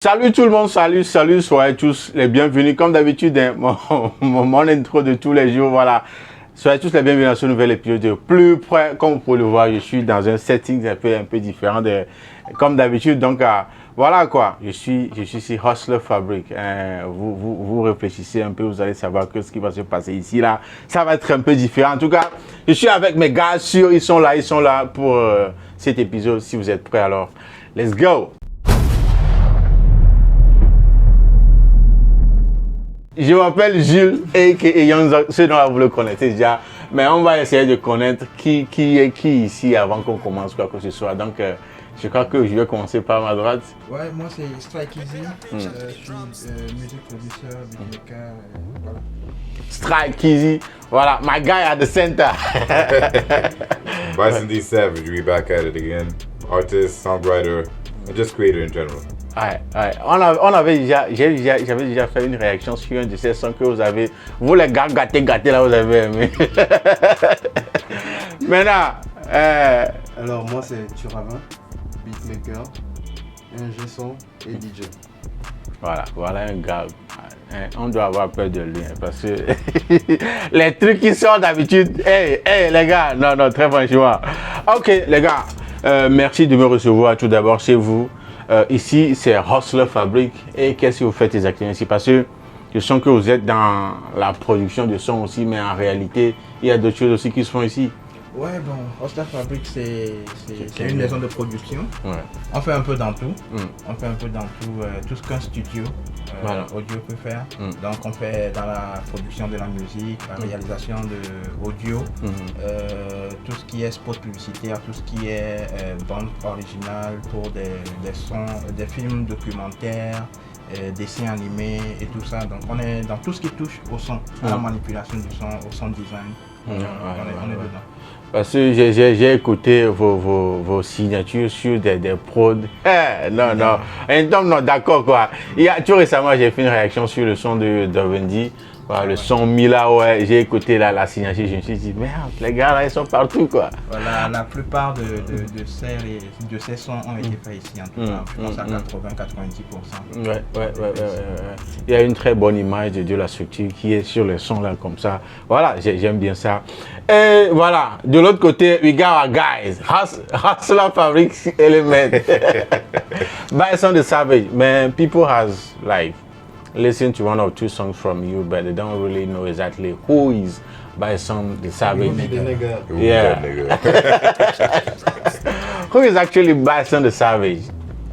Salut tout le monde, salut, soyez tous les bienvenus. Comme d'habitude, mon intro de tous les jours, voilà. Soyez tous les bienvenus dans ce nouvel épisode de Plus Près. Comme vous pouvez le voir, je suis dans un setting un peu différent de comme d'habitude. Donc, voilà quoi, je suis ici, Hustler Fabric. Vous réfléchissez un peu, vous allez savoir que ce qui va se passer ici, là, ça va être un peu différent. En tout cas, je suis avec mes gars sûrs, ils sont là pour cet épisode. Si vous êtes prêts, alors, let's go! Je m'appelle Jules et Young, ceux dont vous le connaissez déjà, mais on va essayer de connaître qui est qui ici avant qu'on commence quoi que ce soit. Donc, je crois que je vais commencer par ma droite. Ouais, moi c'est Strike Easy, je suis music producer, beatmaker, voilà. Strike Easy, voilà, my guy at the center. Bison D Savage, we back at it again. Artist, songwriter, and just creator in general. Ouais. J'avais déjà fait une réaction sur un de ces sons que vous les gars gâtés là, vous avez aimé. Maintenant, alors moi c'est Turavin, beatmaker, ingé son et DJ. Voilà un gars. On doit avoir peur de lui parce que les trucs qui sortent d'habitude, hey les gars, non, très franchement. Ok les gars, merci de me recevoir tout d'abord chez vous. Ici, c'est Hustler Fabric. Et qu'est-ce que vous faites exactement ici? Parce que je sens que vous êtes dans la production de son aussi, mais en réalité, il y a d'autres choses aussi qui se font ici. Ouais, bon, Hustler Fabric, c'est une maison de production. Ouais. On fait un peu dans tout. On fait un peu dans tout ce qu'un studio audio peut faire. Donc, on fait dans la production de la musique, la réalisation de audio, tout ce qui est spot publicitaire, tout ce qui est bande originale pour des sons, des films documentaires, dessins animés et tout ça. Donc, on est dans tout ce qui touche au son, à la manipulation du son, au sound design. On est dedans. Parce que j'ai écouté vos signatures sur des prods. Non, d'accord quoi. Tout récemment, j'ai fait une réaction sur le son de Wendy. Voilà, le son Mila, ouais, j'ai écouté la signature, je me suis dit, merde, les gars là, ils sont partout quoi. Voilà, la plupart de ces sons ont été faits ici, en tout cas, je pense à 80-90%. Ouais. Il y a une très bonne image de la structure qui est sur les sons là, comme ça. Voilà, j'aime bien ça. Et voilà, de l'autre côté, we got our guys, Hustler Fabric Element. Bison the Savage, man, people has like, listen to one or two songs from you, but they don't really know exactly who is Bison the Savage. Yeah. Who is actually Bison the Savage?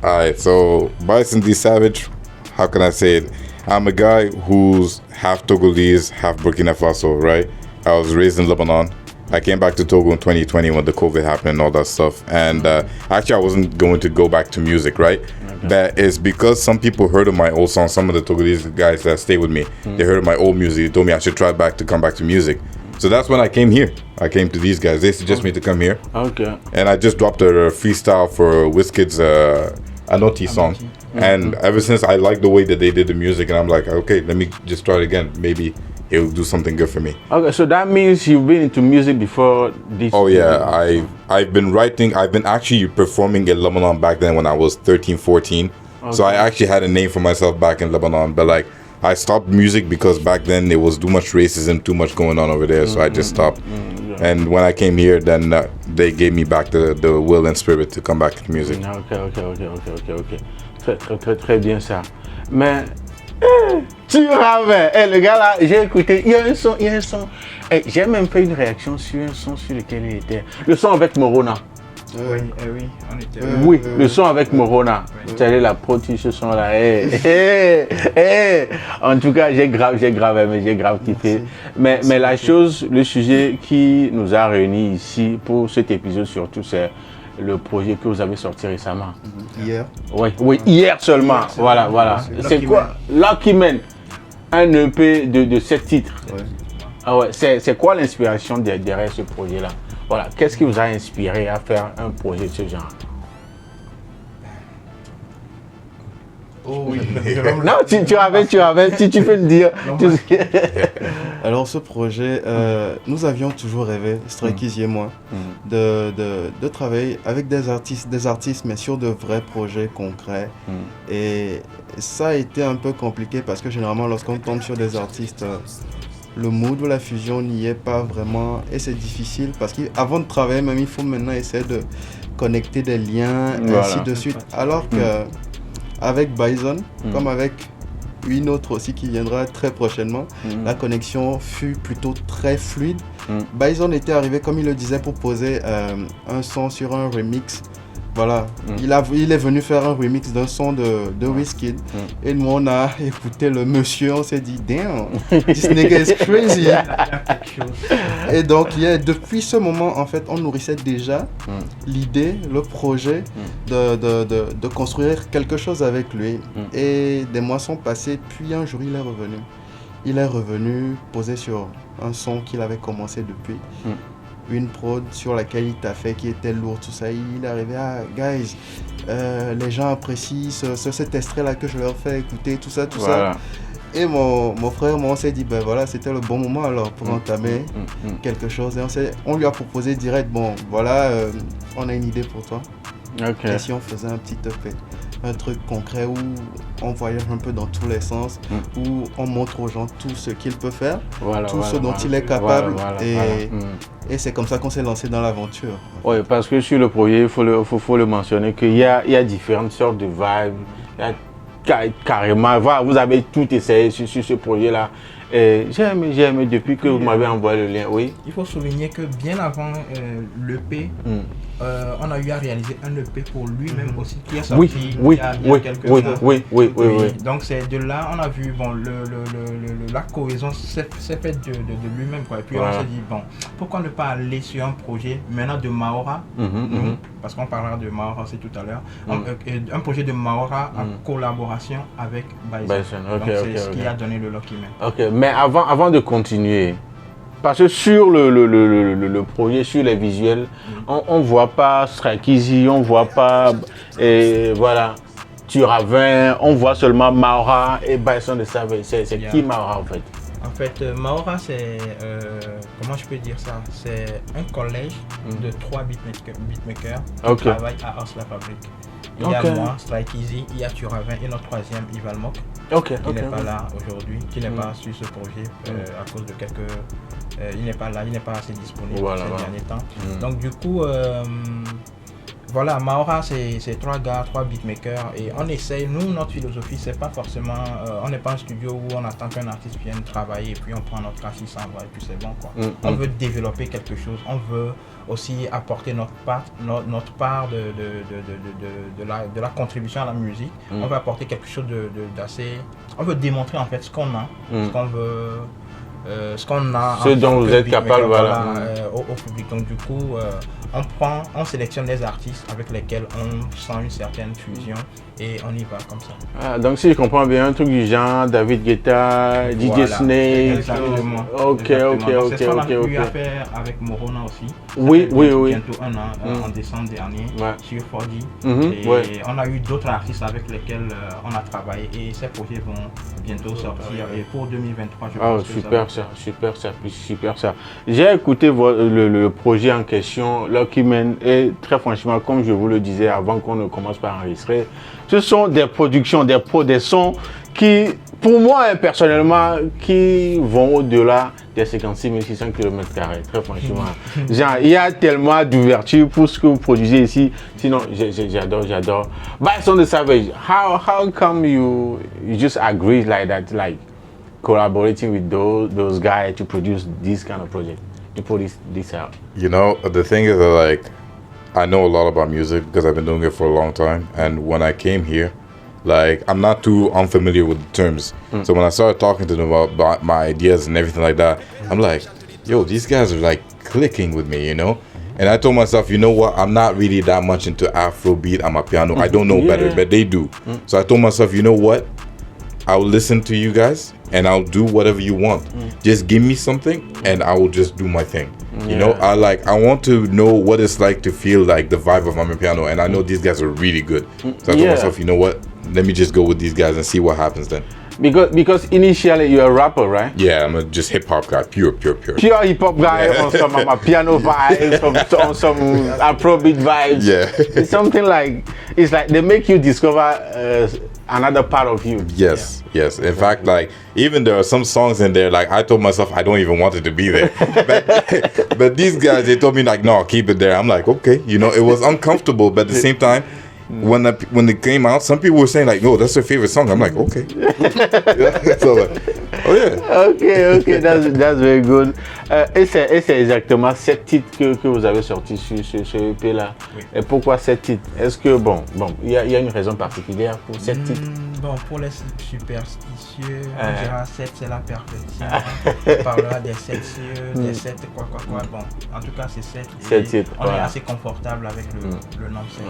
Alright, so Bison D Savage, how can I say it? I'm a guy who's half Togolese, half Burkina Faso, right? I was raised in Lebanon. I came back to Togo in 2020 when the COVID happened and all that stuff. And actually, I wasn't going to go back to music, right? Okay. But it's because some people heard of my old songs. Some of the Togolese guys that stay with me, they heard of my old music. They told me I should try to come back to music. So that's when I came here. I came to these guys. They suggested me to come here. Okay. And I just dropped a freestyle for Wizkid's Anoti song. And ever since, I liked the way that they did the music. And I'm like, okay, let me just try it again. Maybe it will do something good for me. Okay, so that means you've been into music before this? Oh yeah, I've been writing. I've been actually performing in Lebanon back then when I was 13, 14. Okay. So I actually had a name for myself back in Lebanon. But like, I stopped music because back then there was too much racism, too much going on over there. So I just stopped. And when I came here, then they gave me back the will and spirit to come back to music. Ok. Très bien ça. Mais tu ravais, le gars là, j'ai écouté, il y a un son, j'ai même fait une réaction sur un son sur lequel il était, le son avec Morona. Oui, on était. Oui, le son avec Morona. Tu allais la prod sur ce son là. En tout cas, j'ai grave kiffé. Mais la chose, le sujet qui nous a réunis ici pour cet épisode surtout, c'est le projet que vous avez sorti récemment. Hier. Oui, hier seulement. Voilà. C'est quoi? Lucky Man. Un EP de 7 titres. Ouais. Ah ouais. C'est quoi l'inspiration derrière ce projet-là? Voilà. Qu'est-ce qui vous a inspiré à faire un projet de ce genre? Oh oui. Non, tu avais, si tu peux le dire. Alors ce projet, nous avions toujours rêvé, Stray Kids et moi, de travailler avec des artistes, mais sur de vrais projets concrets. Et ça a été un peu compliqué parce que généralement lorsqu'on tombe sur des artistes, le mood ou la fusion n'y est pas vraiment et c'est difficile parce qu'avant de travailler même il faut maintenant essayer de connecter des liens, ainsi de suite. Alors que avec Bison, comme avec une autre aussi qui viendra très prochainement, la connexion fut plutôt très fluide. Bison était arrivé, comme il le disait, pour poser un son sur un remix. Voilà, il est venu faire un remix d'un son de Wizkid. Et nous, on a écouté le monsieur, on s'est dit, damn, this nigga is crazy. Et donc, depuis ce moment, en fait, on nourrissait déjà l'idée, le projet de construire quelque chose avec lui. Et des mois sont passés, puis un jour, il est revenu. Il est revenu poser sur un son qu'il avait commencé depuis. Une prod sur laquelle il t'a fait qui était lourde, tout ça. Il est arrivé à guys, les gens apprécient cet extrait là que je leur fais écouter, tout ça. Et mon frère, moi on s'est dit ben voilà, c'était le bon moment alors pour entamer quelque chose. Et on lui a proposé direct, bon voilà, on a une idée pour toi. Et si on faisait un petit EP, un truc concret où on voyage un peu dans tous les sens, où on montre aux gens tout ce qu'il peut faire, tout ce dont il est capable. Et c'est comme ça qu'on s'est lancé dans l'aventure. Oui, parce que sur le projet, il faut le mentionner qu'il y a différentes sortes de vibes. Il y a carrément, voilà, vous avez tout essayé sur ce projet-là. J'ai aimé depuis que vous m'avez envoyé le lien, oui. Il faut souligner que bien avant l'EP, on a eu à réaliser un EP pour lui-même aussi qui est sorti il y a quelques mois. Oui. Donc c'est de là, on a vu, bon, la cohésion s'est faite de lui-même, quoi. Et puis on s'est dit, bon, pourquoi ne pas aller sur un projet maintenant de Maora, parce qu'on parlera de Maora aussi tout à l'heure, un projet de Maora en collaboration avec Bison. Donc c'est ce qui a donné le Lucky Man. Ok, mais avant de continuer, parce que sur le projet, sur les visuels, on ne voit pas Stray Kids, on ne voit pas Turavin, on voit seulement Maora et Bison de Savage. C'est qui Maora en fait? En fait, Maora, c'est, comment je peux dire ça? C'est un collège de 3 beatmakers qui travaillent à House La Fabrique. Il y a moi, Stray Kids, il y a Turavin et notre troisième, Ival Mok, qui n'est pas là aujourd'hui, qui n'est pas sur ce projet à cause de quelques... il n'est pas là, il n'est pas assez disponible ces derniers temps. Donc du coup, voilà, Maora, c'est 3 gars, 3 beatmakers et on essaye, nous, notre philosophie, c'est pas forcément, on n'est pas un studio où on attend qu'un artiste vienne travailler et puis on prend notre casse, il s'en va et puis c'est bon quoi. On veut développer quelque chose, on veut aussi apporter notre part de la contribution à la musique. On veut apporter quelque chose d'assez, on veut démontrer en fait ce qu'on a, ce qu'on veut, ce qu'on a, ce dont vous êtes capable, au public. Donc du coup, on sélectionne les artistes avec lesquels on sent une certaine fusion et on y va comme ça. Ah, donc si je comprends bien, un truc du genre David Guetta, DJ Snake. Exactement. Ok. C'est ce qu'on a pu faire avec Morona aussi. Oui. Bientôt un an, en décembre dernier, sur 4G. Et on a eu d'autres artistes avec lesquels on a travaillé et ces projets vont bientôt sortir. Et pour 2023, je pense que super ça. J'ai écouté le projet en question, Lucky Man, et très franchement, comme je vous le disais avant qu'on ne commence par enregistrer, ce sont des productions, des sons qui, pour moi personnellement, qui vont au-delà des 56 600 km², très franchement. Genre, il y a tellement d'ouverture pour ce que vous produisez ici. Sinon, j'adore. Bison de Savage, how come you just agree like that, like collaborating with those guys to produce this kind of project, to put this out? You know, the thing is that, like, I know a lot about music because I've been doing it for a long time. And when I came here, like, I'm not too unfamiliar with the terms. So when I started talking to them about my ideas and everything like that, I'm like, yo, these guys are like clicking with me, you know? And I told myself, you know what? I'm not really that much into Afrobeat. I'm a piano. I don't know better, but they do. So I told myself, you know what? I'll listen to you guys and I'll do whatever you want. Just give me something and I will just do my thing. You know, I want to know what it's like to feel like the vibe of Amapiano, and I know these guys are really good. So I told myself, you know what? let me just go with these guys and see what happens then. Because initially you're a rapper, right? Yeah, I'm a just hip hop guy, pure. Pure hip hop guy on some piano vibes, on some Afrobeat vibes. Yeah. It's something like, it's like they make you discover another part of you. Yes. In fact, like, even there are some songs in there, like, I told myself I don't even want it to be there. but these guys, they told me, like, no, keep it there. I'm like, okay. You know, it was uncomfortable, but at the same time, when it came out, some people were saying, like, no, that's their favorite song. I'm like, okay. So, like, oh, yeah. Ok, that's very good. Et c'est exactement 7 titres que vous avez sortis sur ce EP-là. Oui. Et pourquoi 7 titres? Est-ce que, il y a une raison particulière pour 7 titres? Pour les superstitieux, on dira 7 c'est la perfection. On parlera des 7 cieux, des 7 quoi. Bon, en tout cas, c'est 7 titres. On est assez confortable avec le nom 7.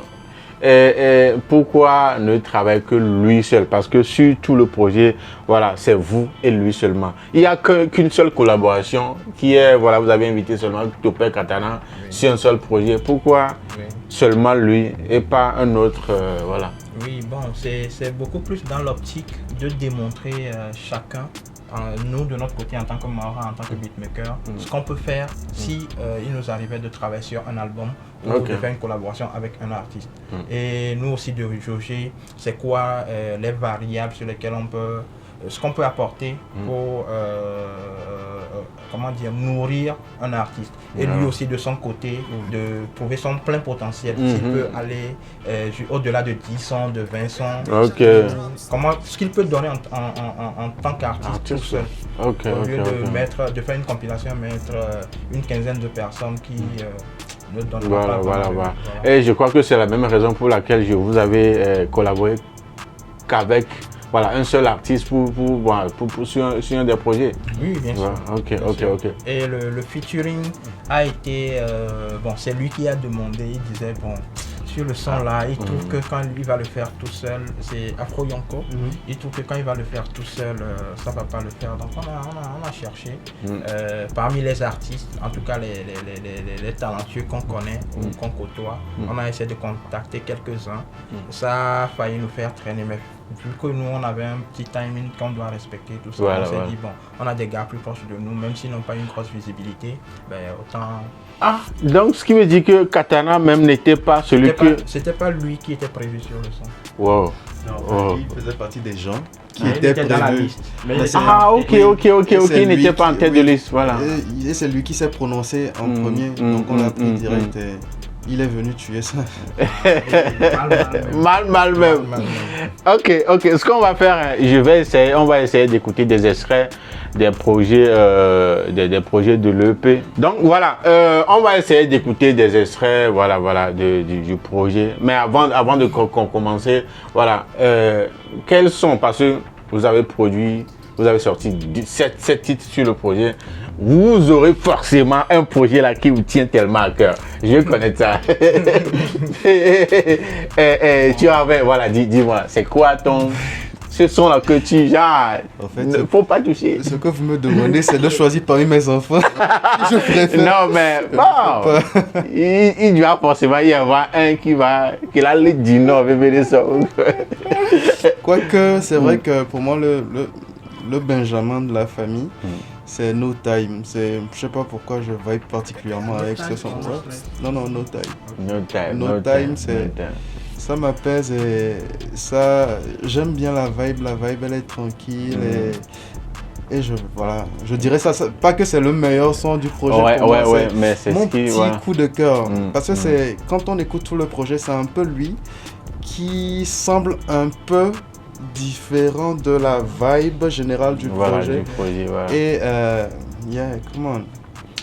Et pourquoi ne travailler que lui seul? Parce que sur tout le projet, voilà, c'est vous et lui seulement. Il n'y a qu'une seule collaboration qui est, voilà, vous avez invité seulement Topé Katana sur un seul projet. Pourquoi seulement lui et pas un autre, voilà? Oui, bon, c'est beaucoup plus dans l'optique de démontrer chacun, nous de notre côté en tant que Maora, en tant que beatmaker, ce qu'on peut faire si il nous arrivait de travailler sur un album ou de faire une collaboration avec un artiste. Et nous aussi de jauger c'est quoi les variables sur lesquelles on peut, ce qu'on peut apporter pour nourrir un artiste. Et lui aussi de son côté de trouver son plein potentiel, s'il peut aller au-delà de 10 sons, de 20 sons, ce qu'il peut donner en tant qu'artiste tout seul. Au lieu de faire une compilation, mettre une quinzaine de personnes qui ne donnent pas. Voilà. Et je crois que c'est la même raison pour laquelle je vous avais collaboré qu'avec un seul artiste sur un des projets. Oui, bien sûr. Ok. Et le featuring a été, c'est lui qui a demandé, il disait, sur le son là, il trouve que quand il va le faire tout seul, c'est Afro Yonko, il trouve que quand il va le faire tout seul, ça va pas le faire. Donc on a cherché, parmi les artistes, en tout cas les talentueux qu'on connaît ou qu'on côtoie, on a essayé de contacter quelques-uns. Ça a failli nous faire traîner, mais vu que nous on avait un petit timing qu'on doit respecter, tout ça, on s'est dit on a des gars plus proches de nous, même s'ils n'ont pas une grosse visibilité, autant. Donc ce qui veut dire que Katana même n'était pas celui C'était pas lui qui était prévu sur le son. Wow. Il faisait partie des gens qui étaient dans la liste. Ok, il n'était pas en tête de liste, voilà. Et c'est lui qui s'est prononcé en premier, donc on l'a pris direct. Il est venu tuer ça. Mal même. Ok. Ce qu'on va faire, on va essayer d'écouter des extraits des projets de l'EP. Donc voilà, on va essayer d'écouter des extraits, du projet. Mais avant de commencer, quels sont, parce que vous avez sorti 7 titres sur le projet. Vous aurez forcément un projet là qui vous tient tellement à cœur. Je connais ça. Tu avais, dis-moi, c'est quoi ce son là que tu en fait, ne faut pas toucher. Ce que vous me demandez, c'est de choisir parmi mes enfants. Je préfère. Non, mais il doit forcément y avoir un qui a le dit non, bébé ça. Quoique, c'est vrai que pour moi, le Benjamin de la famille, c'est No Time. Je sais pas pourquoi je vibe particulièrement avec ce son. Non, No Time. No Time, ça m'apaise et ça, j'aime bien la vibe. La vibe, elle est tranquille et je dirais ça, pas que c'est le meilleur son du projet pour moi, mais c'est mon petit coup de cœur. Parce que c'est quand on écoute tout le projet, c'est un peu lui qui semble un peu différent de la vibe générale du projet. Et come on.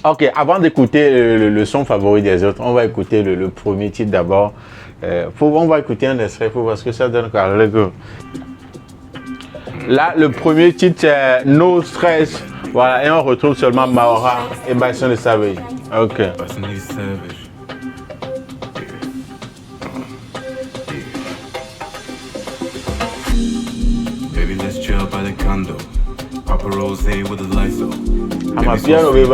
Ok, avant d'écouter le son favori des autres, on va écouter le premier titre d'abord. On va écouter un extrait parce que ça donne carré go. Là, le premier titre c'est No Stress. Voilà, et on retrouve seulement Maora et Bison the Savage. Ok. By the condo, Papa Rose with the Lysol. I'm a piano baby,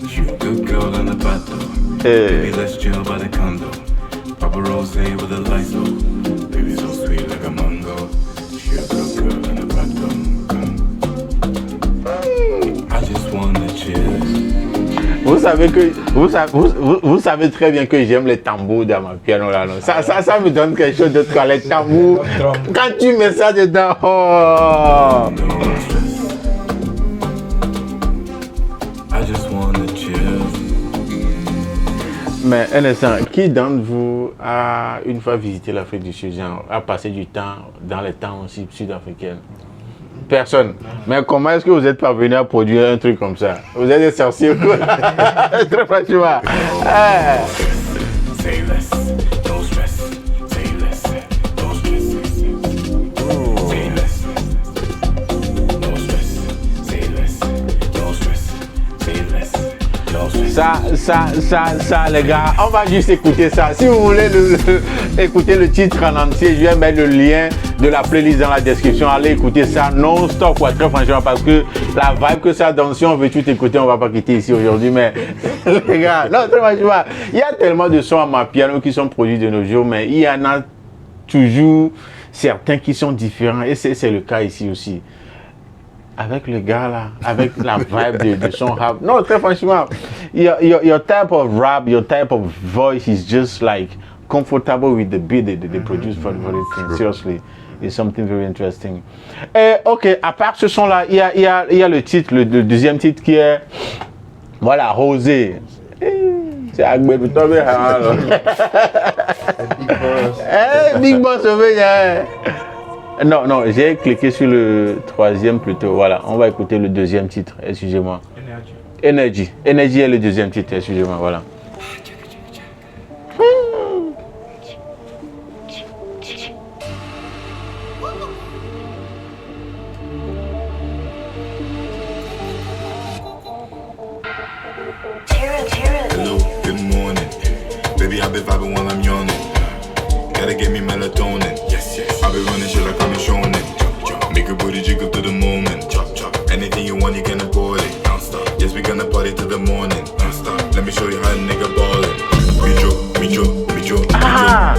Shoot a good girl in the bathroom. Baby, let's chill by the condo. Papa Rose with the Lysol. Baby, so sweet like a mango. She a good girl and a bad gum. I just wanna chill. Vous savez très bien que j'aime les tambours dans ma piano là. Non? Ça me donne quelque chose d'autre quand les tambours. Quand tu mets ça dedans, oh. I just wanna chill. Mais un instant, qui d'entre vous a une fois visité l'Afrique du Sud, genre, a passé du temps dans les temps aussi sud-africains? Personne. Mais comment est-ce que vous êtes parvenu à produire un truc comme ça? Vous êtes des sorciers quoi? Très franchement. Say less, no stress. Say less, no stress. Say less, no stress. Say less, no stress. Say less, no stress. Ça, les gars, on va juste écouter ça. Si vous voulez écouter le titre en entier, je vais mettre le lien de la playlist dans la description. Allez écouter ça non-stop, quoi, très franchement, parce que la vibe que ça donne, si on veut tout écouter, on va pas quitter ici aujourd'hui, mais les gars, non, très franchement, il y a tellement de sons à ma piano qui sont produits de nos jours, mais il y en a toujours certains qui sont différents, et c'est le cas ici aussi. Avec le gars là, avec la vibe de son rap. Non, très franchement, your type of rap, your type of voice is just like comfortable with the beat that they produce for the thing. Seriously, it's something very interesting. Ok, à part ce son là, il y a le titre, le deuxième titre qui est, voilà, Rosé. C'est Agbe pour tomber. Big Boss sauvé. Non, j'ai cliqué sur le troisième plutôt. Voilà, on va écouter le deuxième titre. Excusez-moi. Energy est le deuxième titre. Excusez-moi, voilà. Hello, good morning. Baby, I've been vibing while I'm yawning. Gotta get me melatonin. Yes. I've been running shit like I'm showing it. Make a booty jiggle to the moment. Anything you want, you can afford it. Don't stop. Yes, we gonna party till the morning. Don't stop. Let me show you how a nigga ballin'. Mijo. Ah!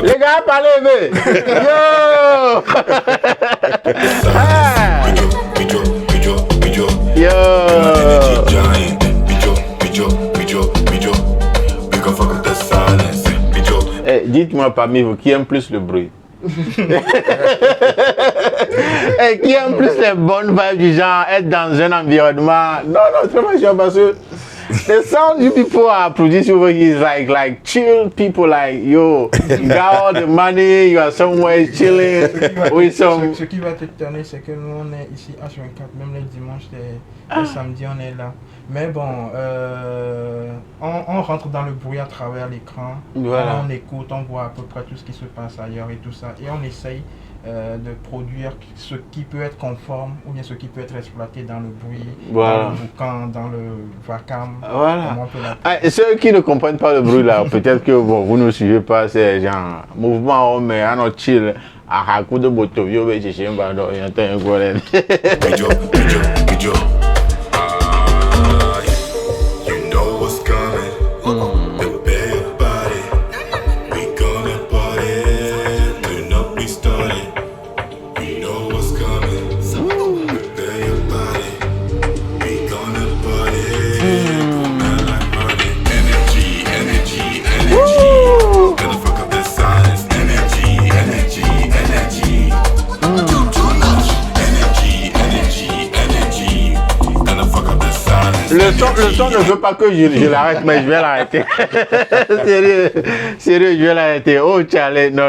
Les gars, parlez, mais! Yo! Yo! Hey, dites-moi parmi vous qui aime plus le bruit. Et qui aime plus les bonnes vibes du genre être dans un environnement. Non, très bien, parce que the sound you people are producing over here is like chill people, like yo, you got all the money, you are somewhere chilling with some. Ce qui va t'étonner, c'est que nous on est ici H24, même les dimanches, les samedis on est là. Mais bon, on rentre dans le bruit à travers l'écran, voilà. On écoute, on voit à peu près tout ce qui se passe ailleurs et tout ça, et on essaye de produire ce qui peut être conforme ou bien ce qui peut être exploité dans le bruit, voilà. dans le boucan, dans le vacarme. Voilà. Et ceux qui ne comprennent pas le bruit là, peut-être que bon, vous ne suivez pas, c'est genre mouvement homme, on chill. À coup de boto, yo, je sais pas, il y a un golem. Le son ne veut pas que je l'arrête, mais je vais l'arrêter. Sérieux, je vais l'arrêter. Oh, Charlie, no.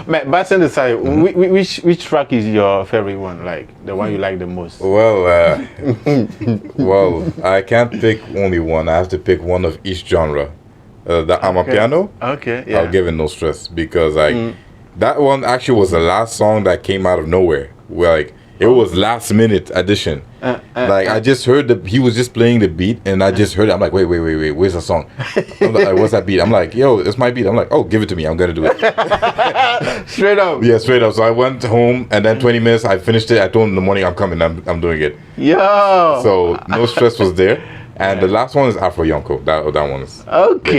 Mais Bassin de Sai, which track is your favorite one? Like the one you like the most? Well, I can't pick only one. I have to pick one of each genre. The Amapiano. Okay, yeah. I'll give it No Stress because that one actually was the last song that came out of nowhere. It was last minute addition. I just heard he was just playing the beat, and I just heard it. I'm like, wait, where's the song? I'm like, what's that beat? I'm like, yo, it's my beat. I'm like, oh, give it to me. I'm gonna do it. Straight up. Yeah, straight up. So I went home, and then 20 minutes, I finished it. I told him in the morning, I'm coming. I'm doing it. Yo. So No Stress was there. And the last one is Afro Yonko. That one is. Ok.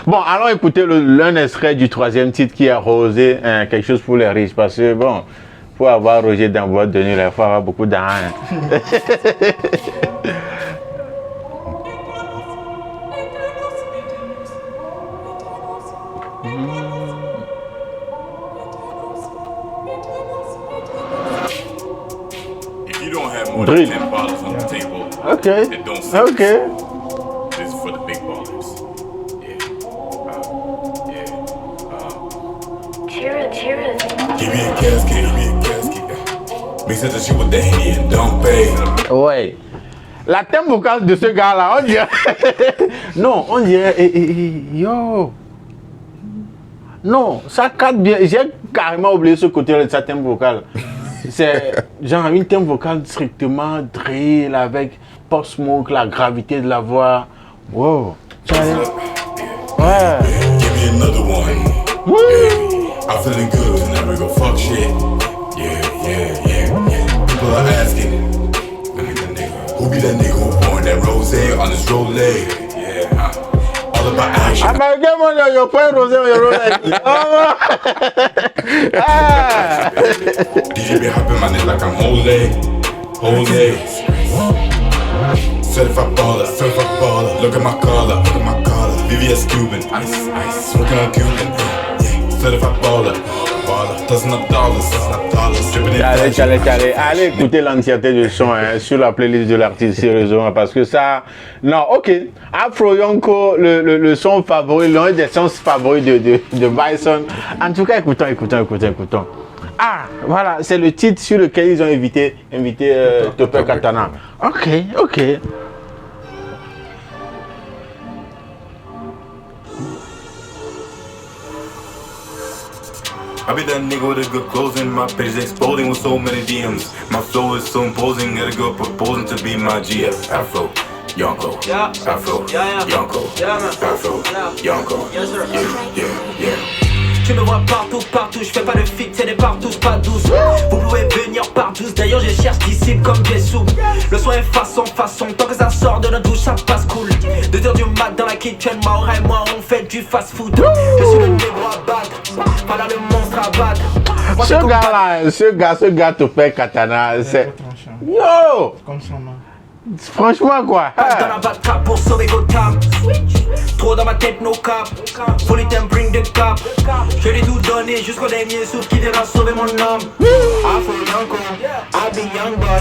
Bon, allons écouter l'un extrait du troisième titre qui est Rosé, quelque chose pour les riches. Parce que bon, pour avoir Roger dans votre de nuit, il faut avoir beaucoup d'argent. Drill. Okay. This is for the big ballers. Cheers. Give me a casket. Mix that shit with the Henny and don't pay. Ouais. La thème vocale de ce gars-là, on dirait. Non, on dirait. Yo. Non, ça cadre bien. J'ai carrément oublié ce côté de sa thème vocale. C'est genre une thème vocale strictement drill avec Pop Smoke, la gravité de la voix. Wow. Ouais. Give me another one. Yeah. I'm feeling good, never go fuck shit. Yeah. People are asking, who be that nigga who pouring that rosé on his Rolex? Yeah. All about action. Américain, mon yo, point rosé, yo, DJ be hopping my neck like I'm Ole. Certified baller. Look at my collar. VVS Cuban. Ice. Smoking on Cuban. Yeah. Certified baller. Dozen of dollars. Allez écouter l'entièreté du son sur la playlist de l'artiste sérieusement parce que ça. Non, ok. Afro Yonko, le son favori, l'un des sons favoris de Bison. En tout cas, écoutons. Ah, voilà, c'est le titre sur lequel ils ont invité Topper Katana. Ok. I be that nigga with a good closing. My page is exploding with so many DMs. My flow is so imposing. Got a girl proposing to be my GF. Afro Yonko. Afro Yonko. Afro Yonko. Yes, sir. Yeah. Tu me vois partout, je fais pas de fit, c'est des partous, pas douce. Vous pouvez venir par 12, d'ailleurs je cherche disciple comme Jessou. Le soin est façon, tant que ça sort de notre douche, ça passe cool. 2h du mat dans la kitchen, Maura et moi on fait du fast food. Je suis le négro à battre, pas là le monstre à battre. Ce gars Topper Katana, c'est. Yo! Comme son nom. Franchement quoi. Dans la battra pour sauver Gotham. Trop dans ma tête, no cap. Faut les thèmes, bring the cap. Je lui ai tout donné jusqu'au dernier souffle qui viendra sauver mon âme. Afro Yonko, I be young boy.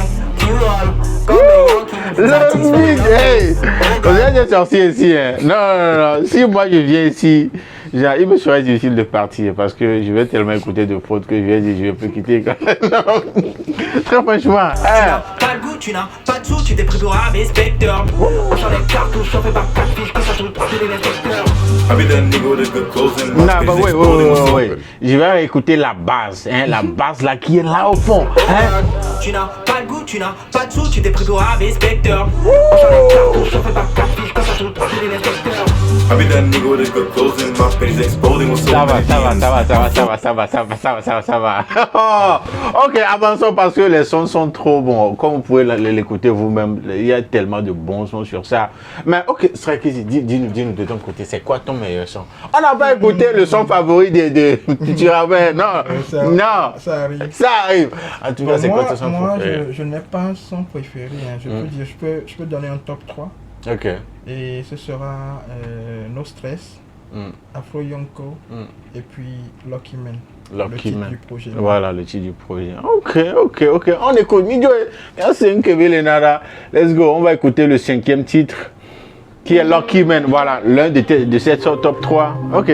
Le mec, hey! Vous êtes sorti ici, hein? Non. Si moi je viens ici, genre, il me serait difficile de partir parce que je vais tellement écouter de fautes que je vais dire je vais plus quitter. Non. Très franchement. Pas de goût, tu n'as pas de sous, tu t'es pris pour un inspecteur. On sort les cartouches, on fait pas 4 fiches, que ça joue pour les inspecteurs. I be that nigga with a good closing. Non, bah oui. Je vais écouter la base, la base là qui est là au fond. Tu n'as pas de goût, tu n'as pas de sous, tu t'es pris pour un inspecteur. On sort les cartouches, on fait pas 4 fiches, que ça joue pour les inspecteurs. I be that nigga with a good closing. My page is exploding with so many DMs. Ça va. Ok, avançons parce que les sons sont trop bons. Comme vous pouvez l'écouter vous-même, il y a tellement de bons sons sur ça. Mais ok, Strikeezy, dis-nous de ton côté, c'est quoi ton meilleur son? On n'a pas écouté le son favori de Tiravert. Non. Ça arrive. En tout cas, c'est quoi ton son préféré? Moi, je n'ai pas un son préféré. Je peux dire, je peux donner un top 3. Ok. Et ce sera No Stress, Afro Yonko et puis Lucky Man. Le titre du projet. Voilà, le titre du projet. Ok. On écoute. Merci Nara. Let's go. On va écouter le 5e titre qui est Lucky Man. Voilà, l'un de ces top 3. Ok.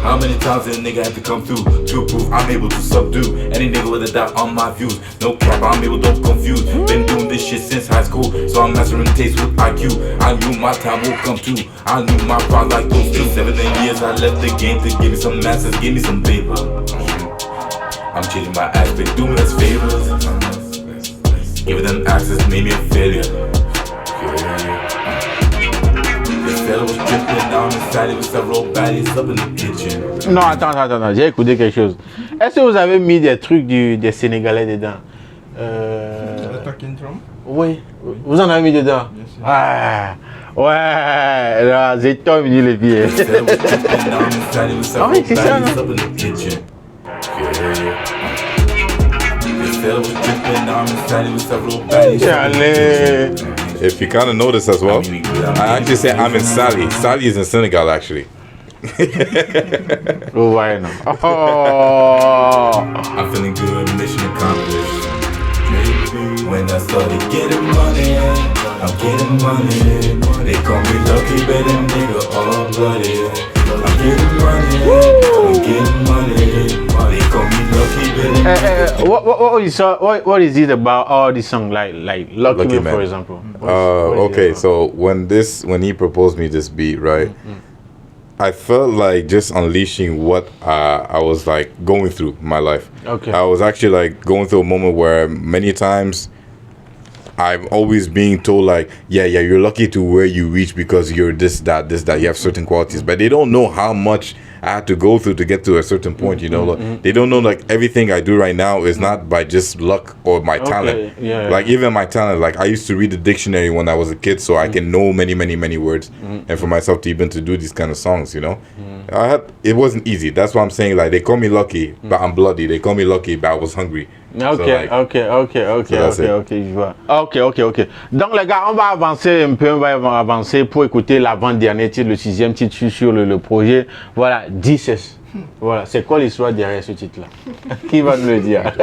How many times did a nigga have to come through to prove I'm able to subdue any nigga with a doubt on my views? No cap, I'm able, don't confuse. Been doing this shit since high school, so I'm mastering taste with IQ. I knew my time would come too. I knew my pride like those two. 17 years I left the game to give me some masters, give me some paper. I'm chilling my ass, been doing us favors. Giving them access made me a failure. This fella was dripping out Non, attends, j'ai écouté quelque chose. Est-ce que vous avez mis des trucs des Sénégalais dedans? Le talking drum? Oui, vous en avez mis dedans? Bien sûr. Ouais, là, c'est toi, il me dit les pieds. Ah oui, c'est ça, non? Allez. If you kind of notice as well, I actually say I'm in Sali. Sali is in Senegal, actually. Oh, ouais, non. Oh. I'm feeling good, mission accomplished. When I started getting money, I'm getting money. They call me lucky, but a nigga all blooded. I'm getting money, I'm getting money. They call me lucky, but a What is it about all these songs like Lucky Lucky Man, Man. for example? Okay, so when he proposed me this beat, right? I felt like just unleashing what I was like going through my life. Okay. I was actually like going through a moment where many times I'm always being told like, yeah, you're lucky to where you reach because you're this, that. You have certain qualities, but they don't know how much I had to go through to get to a certain point. You know, like, they don't know like everything I do right now is not by just luck or my talent. Yeah. Like even my talent, like I used to read the dictionary when I was a kid, so I can know many words, and for myself to even to do these kind of songs, you know, it wasn't easy. That's why I'm saying like they call me lucky, but I'm bloody. They call me lucky, but I was hungry. Ok, je vois. Ok. Donc les gars, on va avancer pour écouter l'avant-dernier titre, le 6e titre sur le projet. Voilà, 10. Voilà, c'est quoi l'histoire derrière ce titre-là? Qui va nous le dire?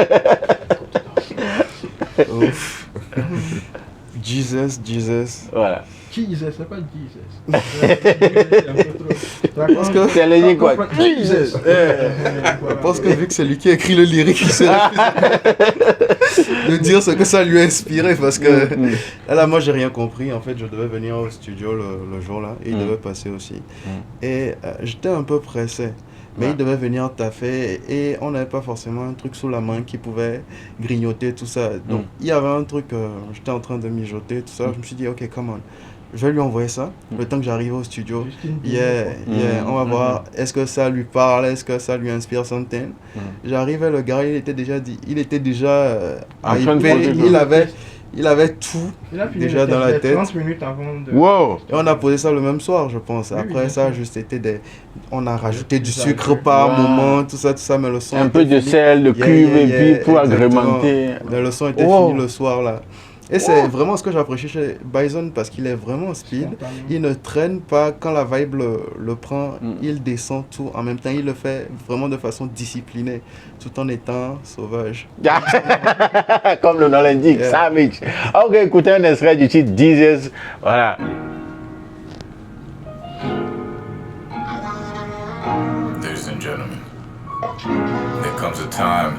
Jesus. Voilà. Jesus, c'est pas Jesus. C'est le quoi? Jesus. Je pense que vu que c'est lui qui a écrit le lyrique, il se de dire ce que ça lui a inspiré parce que là moi j'ai rien compris. En fait je devais venir au studio le jour là et il devait passer aussi et j'étais un peu pressé. Mais il devait venir taffer et on n'avait pas forcément un truc sous la main qui pouvait grignoter tout ça. Donc il y avait un truc, j'étais en train de mijoter tout ça. Je me suis dit ok, come on. Je vais lui envoyer ça le temps que j'arrive au studio. On va voir, est-ce que ça lui parle, est-ce que ça lui inspire something. J'arrive et le gars, il était déjà hypé, il avait tout déjà dans la tête. 30 minutes avant de... Wow. Et on a posé ça le même soir, je pense. Après ça, juste été on a rajouté du sucre par moment, tout ça, mais le son un peu de sel, de cuivre et puis pour agrémenter. Mais le son était fini le soir là. Et c'est vraiment ce que j'apprécie chez Bison parce qu'il est vraiment speed. Il ne traîne pas quand la vibe le prend, il descend tout en même temps. Il le fait vraiment de façon disciplinée tout en étant sauvage. Comme le nom l'indique, savage. Ok, écoutez un extrait du titre Jesus. Voilà. Ladies and gentlemen, there comes a time,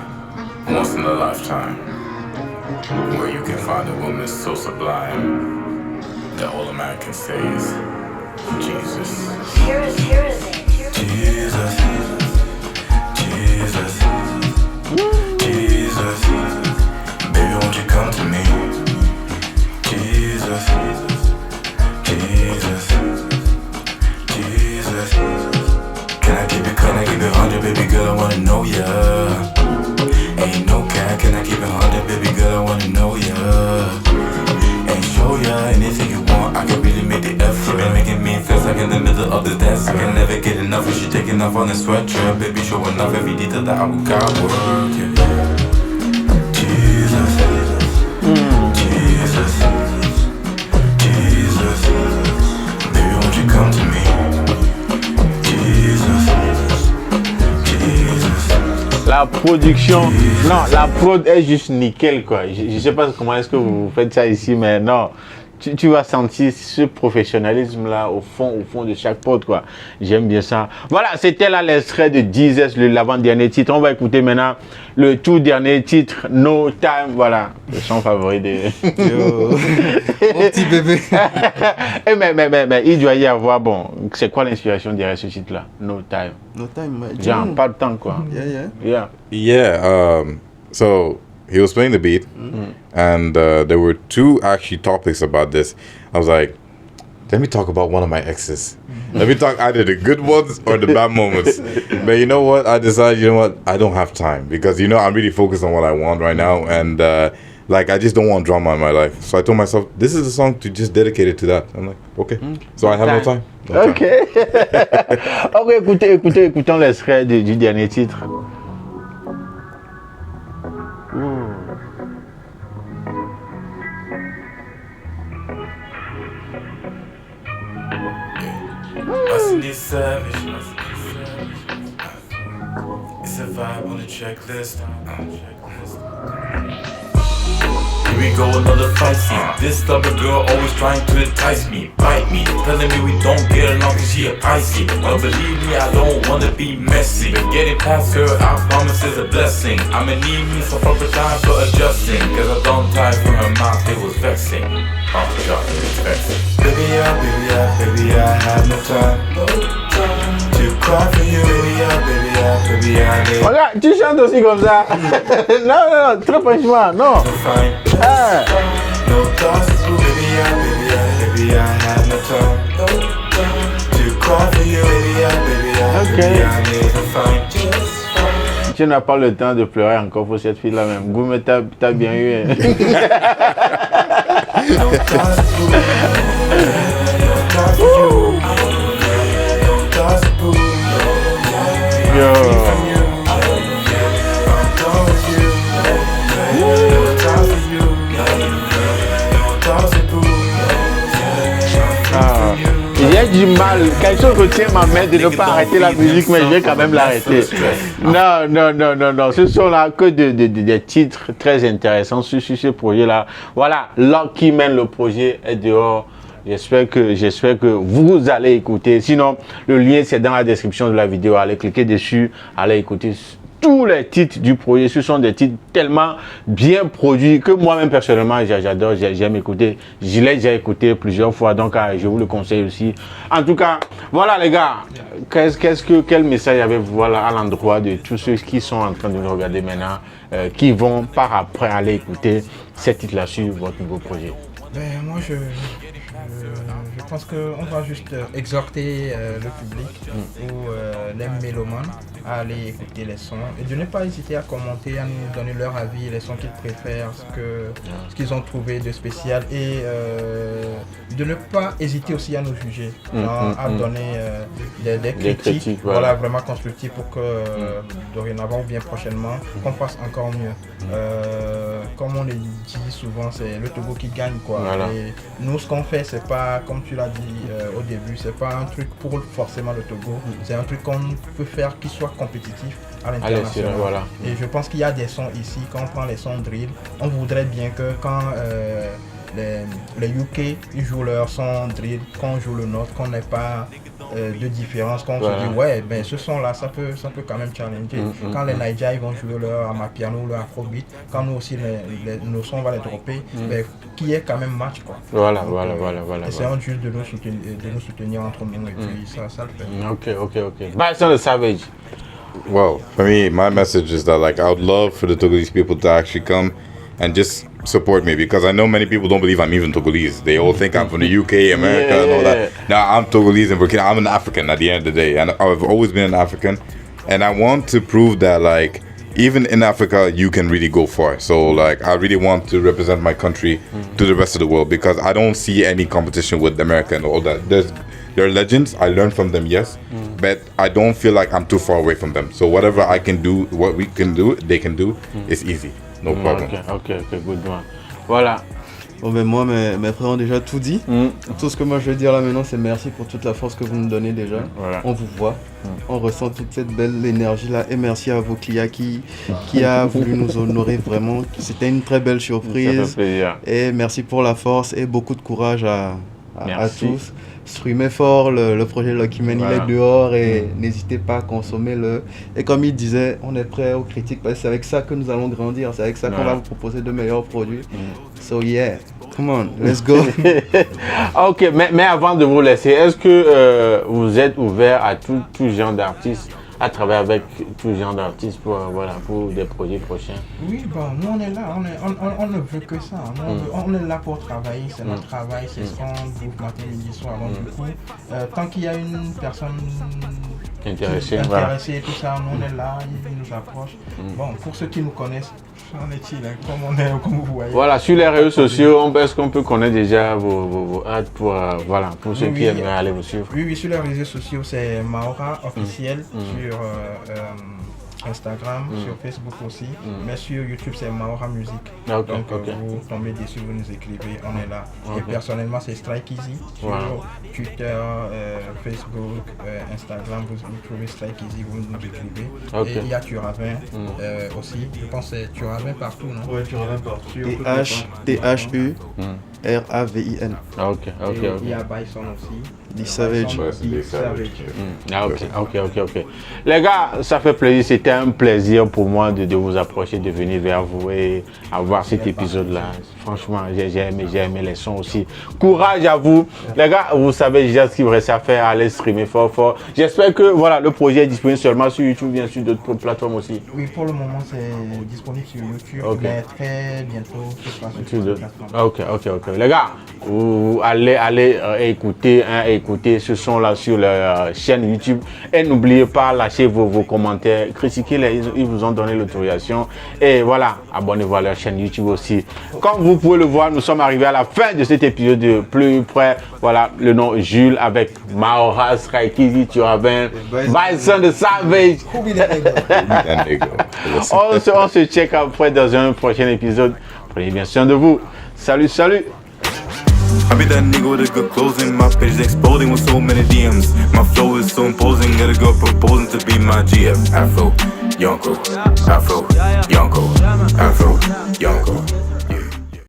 once in a lifetime, where you can find a woman so sublime that all a man can say is Jesus. Jesus, baby, won't you come to me? Jesus, can I keep it 100, baby girl, I wanna know ya. Ain't no cap, can I keep it 100, baby girl, I wanna know ya. And show ya anything you want, I can really make the effort. She been making me feel like in the middle of the desert. I can never get enough when she taking off on the sweatshirt. Baby, showing off every detail that I would got work, yeah. Jesus, baby, won't you come to me? La production, non, la prod est juste nickel quoi. Je sais pas comment est-ce que vous faites ça ici, mais non. Tu vas sentir ce professionnalisme là au fond de chaque prod quoi. J'aime bien ça. Voilà, c'était là l'extrait de Jesus, l'avant-dernier titre. On va écouter maintenant le tout dernier titre, No Time. Voilà, le son favori de... Yo, mon petit bébé. mais il doit y avoir, bon, c'est quoi l'inspiration derrière ce titre là? No Time. No time. Genre, pas de temps quoi. Yeah. So he was playing the beat, and there were two actually topics about this. I was like, let me talk about one of my exes. Let me talk either the good ones or the bad moments. But you know what? I decided, you know what? I don't have time because, you know, I'm really focused on what I want right now. And, like, I just don't want drama in my life. So I told myself, this is a song to just dedicate it to that. I'm like, okay. So I have no time. No Ok. Ok, écoutons l'extrait du dernier titre. Hustling is savage. It's a vibe on the checklist. Here we go, another fight scene. This stubborn girl always trying to entice me, bite me, telling me we don't get along cause she a icy. Well, believe me, I don't wanna be messy, but getting past her, I promise is a blessing. I'ma need me some proper time for adjusting, cause I don't tie from her mouth, it was vexing. Oh God, it was vexing. Baby, I have no time to cry for you. Baby, I need Regarde, tu chantes aussi comme ça. Non, très franchement, non. to find Ah. no thoughts through. Baby, I have no time to cry for you. Baby, I need to find Tu n'as pas le temps de pleurer encore pour cette fille-là même. Goumé, t'as bien eu. Hein. no thoughts through. No thoughts for you. No thoughts through. Yo. I'm done with you. No thoughts for you. No thoughts through. Ah. J'ai du mal, quelque chose retient ma main de ne pas arrêter la musique, mais je vais quand même l'arrêter. Non. Ce sont là que des titres très intéressants sur ce projet-là. Voilà, Lucky Man, le projet est dehors. J'espère que vous allez écouter. Sinon, le lien c'est dans la description de la vidéo. Allez cliquer dessus, allez écouter tous les titres du projet. Ce sont des titres tellement bien produits que moi-même personnellement j'adore, j'aime écouter. Je l'ai déjà écouté plusieurs fois, donc je vous le conseille aussi. En tout cas, voilà les gars, quel message avez-vous voilà, à l'endroit de tous ceux qui sont en train de nous regarder maintenant, qui vont par après aller écouter ces titres-là sur votre nouveau projet? Ben, moi, je pense qu'on va juste exhorter le public ou les mélomanes à aller écouter les sons et de ne pas hésiter à commenter, à nous donner leur avis, les sons qu'ils préfèrent, ce qu'ils ont trouvé de spécial et de ne pas hésiter aussi à nous juger, à donner des critiques voilà, vraiment constructives pour que dorénavant ou bien prochainement qu'on fasse encore mieux. Comme on le dit souvent, c'est le Togo qui gagne quoi. Voilà. Et nous ce qu'on fait c'est pas comme tu l'as dit au début, c'est pas un truc pour forcément le Togo, c'est un truc qu'on peut faire qui soit compétitif à l'international. Voilà. Et je pense qu'il y a des sons ici, quand on prend les sons drill, on voudrait bien que quand les UK ils jouent leur son drill, qu'on joue le nôtre, qu'on n'ait pas de différence, qu'on se dit ouais ben ce son là ça peut quand même challenger. Quand les Naija ils vont jouer leur amapiano ou leur afrobeat, quand nous aussi nos sons on va les dropper, ben, qu'il y ait quand même match quoi. Voilà. Essayons juste de nous soutenir entre nous et puis ça le fait. Ok. Bison the Savage. Well, for me, my message is that like I would love for the Togolese people to actually come and just support me because I know many people don't believe I'm even Togolese. They all think I'm from the UK, America, and all that. Now I'm Togolese and Burkina. I'm an African at the end of the day, and I've always been an African. And I want to prove that like even in Africa you can really go far. So like I really want to represent my country to the rest of the world because I don't see any competition with America and all that. They're legends. I learn from them, yes, but I don't feel like I'm too far away from them. So whatever I can do, what we can do, they can do, it's easy. No problem. Ok, good one. Voilà. Bon ben moi mes frères ont déjà tout dit. Tout ce que moi je veux dire là maintenant c'est merci pour toute la force que vous nous donnez déjà. Voilà. On vous voit, on ressent toute cette belle énergie là et merci à Voclia qui a voulu nous honorer vraiment. C'était une très belle surprise. Ça fait plaisir. Et merci pour la force et beaucoup de courage à tous. Streamez fort, le projet Lucky Man il est dehors et n'hésitez pas à consommer le. Et comme il disait, on est prêt aux critiques parce que c'est avec ça que nous allons grandir, c'est avec ça qu'on va vous proposer de meilleurs produits. So yeah, come on, let's go. Ok, mais avant de vous laisser, est-ce que vous êtes ouvert à tout genre d'artistes à travailler avec tout genre d'artistes pour des projets prochains? Oui, bon, nous on est là, on ne veut que ça. On est là pour travailler, c'est notre travail, c'est ce qu'on bouffe matin, midi, soir. Donc du coup, tant qu'il y a une personne intéressée et tout ça, nous on est là, ils nous approchent. Bon, pour ceux qui nous connaissent, on est chill, comme vous voyez. Voilà, sur les réseaux sociaux, est-ce qu'on peut connaître déjà vos hâtes pour ceux qui aimeraient aller vous suivre? Oui, sur les réseaux sociaux, c'est Maora officiel sur Instagram, sur Facebook aussi, mais sur YouTube c'est Maora Music. Donc vous tombez dessus, vous nous écrivez, on est là. Et personnellement c'est Strike Easy sur Twitter, Facebook, Instagram, vous trouvez Strike Easy, vous nous écrivez. Et il y a Turavin aussi, je pense que c'est Turavin partout, non? Oui, Turavin partout. THURAVIN. Et il y a Bison aussi. D-Savage. Ok. Les gars, ça fait plaisir, c'était un plaisir pour moi de vous approcher, de venir vers vous et avoir cet épisode-là. Franchement, j'ai aimé les sons aussi. Courage à vous. Les gars, vous savez déjà ce qu'il vous reste à faire, allez streamer fort. J'espère que le projet est disponible seulement sur YouTube, bien sûr, d'autres plateformes aussi. Oui, pour le moment, c'est disponible sur YouTube, mais très bientôt, sur d'autres plateformes. Ok. Les gars, vous allez écouter ce son-là sur leur chaîne YouTube et n'oubliez pas, lâchez vos commentaires, critiquez-les, ils vous ont donné l'autorisation et voilà, abonnez-vous à leur chaîne YouTube aussi. Comme vous pouvez le voir, nous sommes arrivés à la fin de cet épisode de Plus Près. Voilà, le nom Jules avec Maora, Strike Easy, Turavin, Bison the Savage. On se check après dans un prochain épisode. Prenez bien soin de vous. Salut. I be that nigga with a good closing. My page is exploding with so many DMs. My flow is so imposing. Got a girl proposing to be my GF. Afro, Yonko.